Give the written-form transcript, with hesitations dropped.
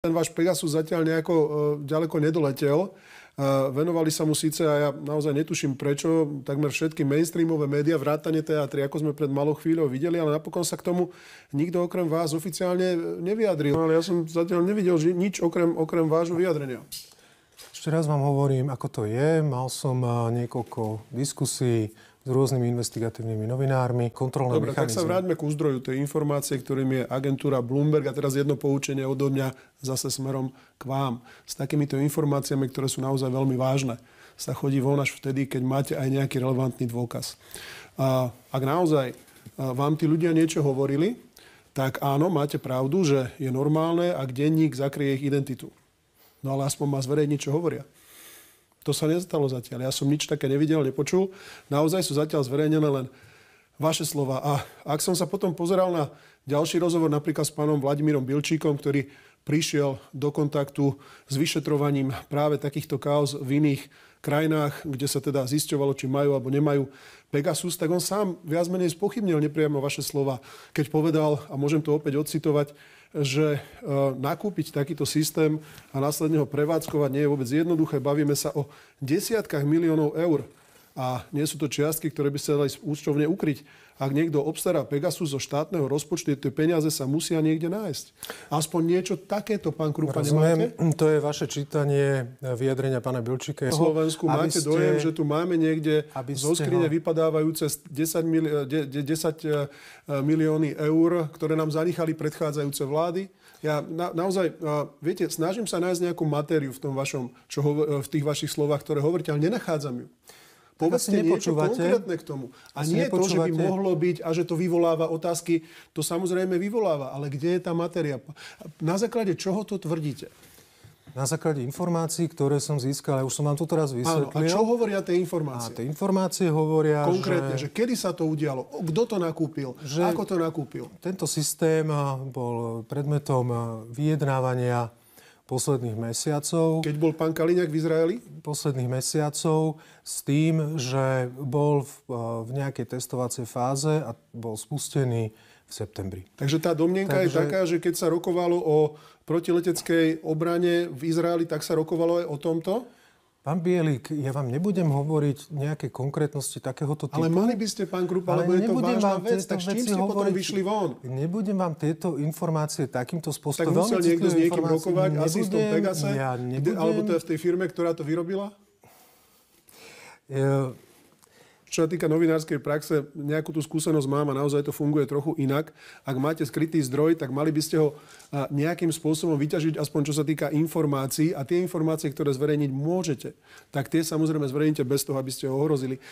Ten váš Pegasus zatiaľ nejako ďaleko nedoletel. Venovali sa mu síce, a ja naozaj netuším prečo, takmer všetky mainstreamové médiá, vrátane teatry, ako sme pred malou chvíľou videli, ale napokon sa k tomu nikto okrem vás oficiálne nevyjadril. Ale ja som zatiaľ nevidel nič okrem vášho vyjadrenia. Ešte raz vám hovorím, ako to je. Mal som niekoľko diskusí s rôznymi investigatívnymi novinármi, kontrolné mechanizmy. Dobre, tak sa vráťme k úzdroju tej informácie, ktorým je agentúra Bloomberg. A teraz jedno poučenie odo mňa zase smerom k vám. S takýmito informáciami, ktoré sú naozaj veľmi vážne, sa chodí von až vtedy, keď máte aj nejaký relevantný dôkaz. Ak naozaj vám tí ľudia niečo hovorili, tak áno, máte pravdu, že je normálne, ak denník zakrie ich identitu. No ale aspoň má zverejniť, čo hovoria. To sa nestalo zatiaľ. Ja som nič také nevidel, nepočul. Naozaj sú zatiaľ zverejnené len vaše slova. A ak som sa potom pozeral na ďalší rozhovor napríklad s pánom Vladimírom Bilčíkom, ktorý prišiel do kontaktu s vyšetrovaním práve takýchto kauz v iných krajinách, kde sa teda zisťovalo, či majú alebo nemajú Pegasus, tak on sám viac menej spochybnil nepriamo vaše slova, keď povedal, a môžem to opäť odcitovať, že nakúpiť takýto systém a následne ho prevádzkovať nie je vôbec jednoduché. Bavíme sa o desiatkách miliónov eur. A nie sú to čiastky, ktoré by sa dali účtovne ukryť. Ak niekto obstará Pegasus zo štátneho rozpočtu, tie peniaze sa musia niekde nájsť. Aspoň niečo takéto, pán Krupa, nemáte? To je vaše čítanie vyjadrenia pána Bilčíka. Na Slovensku máte dojem, že tu máme niekde zo skrine vypadávajúce 10 milióny eur, ktoré nám zanechali predchádzajúce vlády. Ja naozaj, viete, snažím sa nájsť nejakú matériu v tom vašom, v tých vašich slovách, ktoré hovoríte, ale nenachádzam ju. Povedzte niečo konkrétne k tomu. A nie to, že by mohlo byť a že to vyvoláva otázky. To samozrejme vyvoláva. Ale kde je tá matéria? Na základe čoho to tvrdíte? Na základe informácií, ktoré som získal. Ja už som vám to teraz vysvetlil. Áno, a čo hovoria tie informácie? Tie informácie hovoria, konkrétne, že kedy sa to udialo? Kto to nakúpil? Ako to nakúpil? Tento systém bol predmetom vyjednávania posledných mesiacov. Keď bol pán Kaliňák v Izraeli? Posledných mesiacov s tým, že bol v nejakej testovacej fáze a bol spustený v septembri. Takže tá domnienka je taká, že keď sa rokovalo o protileteckej obrane v Izraeli, tak sa rokovalo aj o tomto? Pán Bielik, ja vám nebudem hovoriť nejaké konkrétnosti takéhoto typu. Ale mali by ste, pán Krupa, lebo je to vážna vec. Tak s čím ste potom vyšli von? Nebudem vám tieto informácie takýmto spôsobom... Tak musel niekto s niekým rokovať, asi v tom Pegase? Alebo to je v tej firme, ktorá to vyrobila? Čo sa týka novinárskej praxe, nejakú tú skúsenosť mám a naozaj to funguje trochu inak. Ak máte skrytý zdroj, tak mali by ste ho nejakým spôsobom vyťažiť, aspoň čo sa týka informácií. A tie informácie, ktoré zverejniť môžete, tak tie samozrejme zverejnite bez toho, aby ste ho ohrozili.